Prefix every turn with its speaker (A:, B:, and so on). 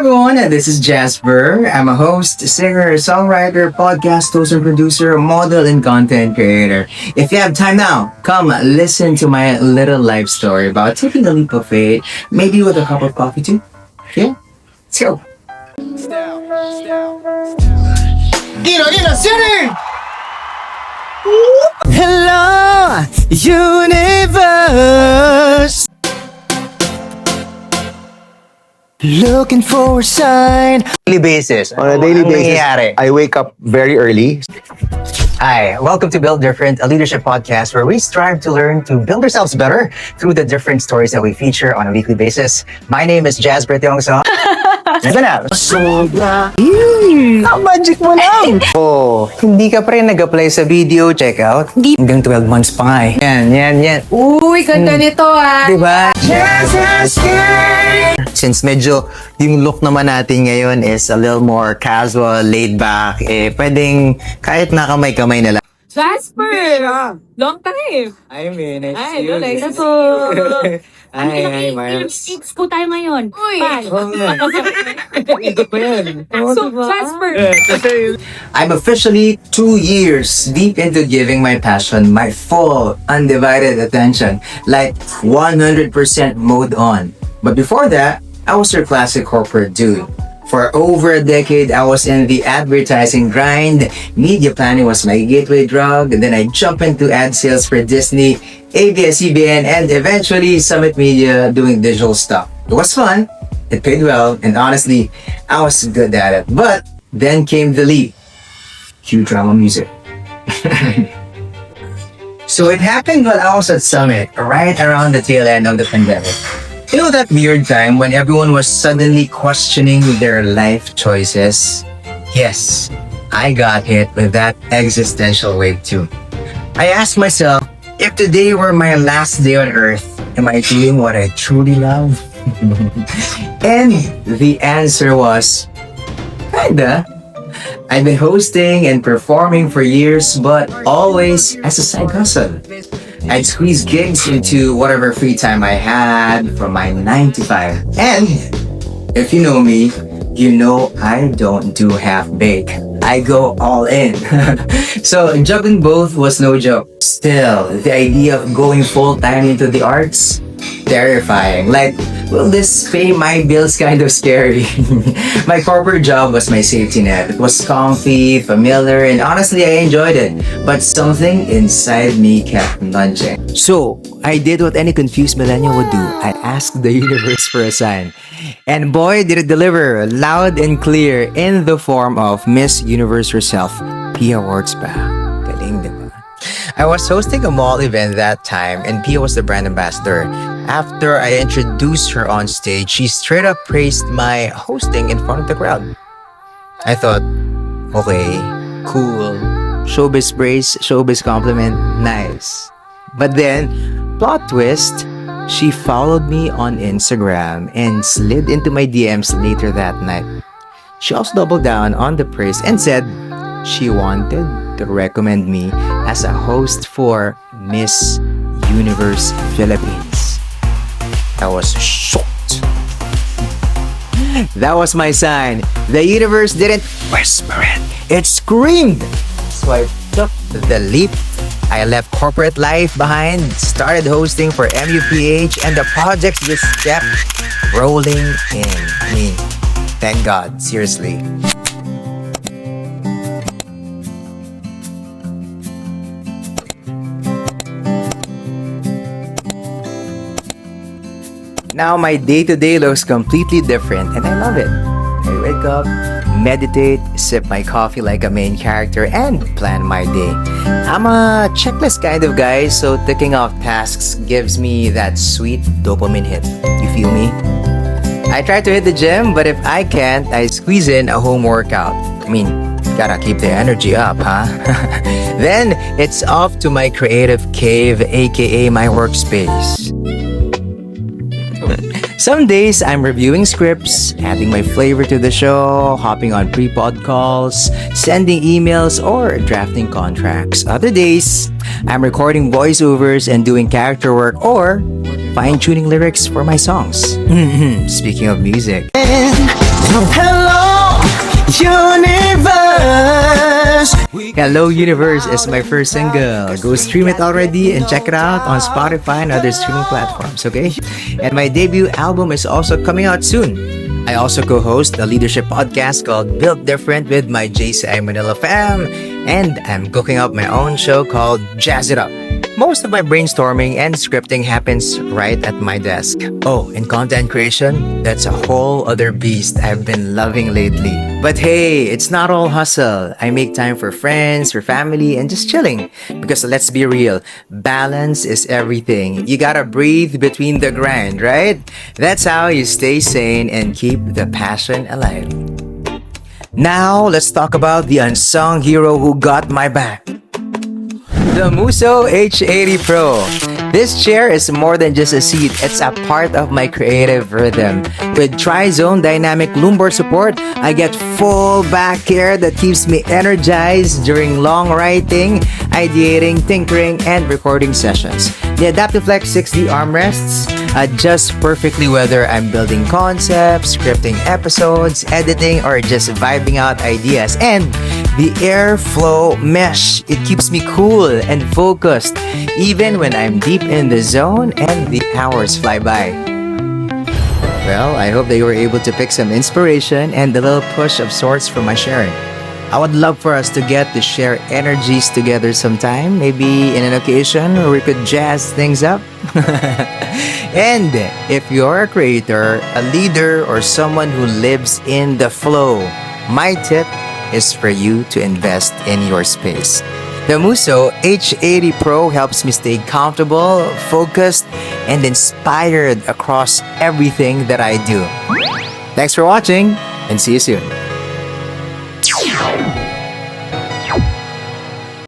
A: everyone, this is Jazper. I'm a host, singer, songwriter, podcast host, and producer, model, and content creator. If you have time now, come listen to my little life story about taking a leap of faith, maybe with a cup of coffee too. Yeah? Let's go. Center! Hello, universe! Looking for a sign. Daily basis.
B: On a daily
A: Ano
B: basis,
A: nangyayari?
B: I wake up very early.
A: Hi, welcome to Build Different, a leadership podcast where we strive to learn to build ourselves better through the different stories that we feature on a weekly basis. My name is Jazper. Ito na. Sobra. Magic mo lang. Oh, hindi ka pa rin nag-apply sa video, check out. Hanggang 12 months pa nga eh. Yan.
C: Uy, ganda nito ah.
A: Diba? Since medyo yung look naman natin ngayon is a little more casual, laid back, pwedeng kahit nakamay-kamay na lang.
C: Jazper! Long time!
A: Ay, nice
C: Ay, no, nice to
A: Ay, Mars.
D: Six po tayo ngayon.
C: Uy! So, Jazper!
A: I'm officially 2 years deep into giving my passion my full, undivided attention, like 100% mode on. But before that, I was your classic corporate dude. For over a decade, I was in the advertising grind. Media planning was my gateway drug. And then I jumped into ad sales for Disney, ABS-CBN, and eventually Summit Media doing digital stuff. It was fun. It paid well. And honestly, I was good at it. But then came the leap. Cue drama music. So it happened while I was at Summit, right around the tail end of the pandemic. You know that weird time when everyone was suddenly questioning their life choices? Yes, I got hit with that existential wave too. I asked myself, if today were my last day on earth, am I doing what I truly love? And the answer was, kinda. I've been hosting and performing for years, but always as a side hustle. I'd squeeze gigs into whatever free time I had from my 9 to 5. And if you know me, you know I don't do half-baked. I go all in. So juggling both was no joke. Still, the idea of going full-time into the arts, terrifying. Like, will this pay my bills kind of scary? My corporate job was my safety net. It was comfy, familiar, and honestly, I enjoyed it. But something inside me kept nudging. So, I did what any confused millennial would do. I asked the universe for a sign. And boy, did it deliver, loud and clear, in the form of Miss Universe herself, Pia Awards pa. Galing, diba? I was hosting a mall event that time, and Pia was the brand ambassador. After I introduced her on stage, she straight up praised my hosting in front of the crowd. I thought, okay, cool. Showbiz praise, showbiz compliment, nice. But then, plot twist, she followed me on Instagram and slid into my DMs later that night. She also doubled down on the praise and said she wanted to recommend me as a host for Miss Universe Philippines. I was shocked. That was my sign. The universe didn't whisper it. It screamed. So I took the leap. I left corporate life behind, started hosting for MUPH, and the projects just kept rolling in. I mean, thank God, seriously. Now my day-to-day looks completely different and I love it. I wake up, meditate, sip my coffee like a main character, and plan my day. I'm a checklist kind of guy, so ticking off tasks gives me that sweet dopamine hit. You feel me? I try to hit the gym, but if I can't, I squeeze in a home workout. I mean, gotta keep the energy up, huh? Then, it's off to my creative cave, aka my workspace. Some days, I'm reviewing scripts, adding my flavor to the show, hopping on pre-pod calls, sending emails, or drafting contracts. Other days, I'm recording voiceovers and doing character work or fine-tuning lyrics for my songs. Speaking of music. Hello Universe is my first single. Go stream it already and check it out on Spotify and other streaming platforms, okay? And my debut album is also coming out soon. I also co-host a leadership podcast called Built Different with my JCI Manila fam, and I'm cooking up my own show called Jazz It Up. Most of my brainstorming and scripting happens right at my desk. Oh, and content creation, that's a whole other beast I've been loving lately. But hey, it's not all hustle. I make time for friends, for family, and just chilling. Because let's be real, balance is everything. You gotta breathe between the grind, right? That's how you stay sane and keep the passion alive. Now, let's talk about the unsung hero who got my back. The Musso H80 Pro. This chair is more than just a seat, it's a part of my creative rhythm. With tri-zone dynamic lumbar support, I get full back care that keeps me energized during long writing, ideating, tinkering, and recording sessions. The AdaptiveFlex 6D armrests adjust perfectly whether I'm building concepts, scripting episodes, editing, or just vibing out ideas. And the airflow mesh, it keeps me cool and focused even when I'm deep in the zone and the hours fly by. Well, I hope that you were able to pick some inspiration and a little push of sorts from my sharing. I would love for us to get to share energies together sometime, maybe in an occasion where we could jazz things up. And if you're a creator, a leader, or someone who lives in the flow, my tip is for you to invest in your space. The Musso H80 Pro helps me stay comfortable, focused, and inspired across everything that I do. Thanks for watching, and see you soon.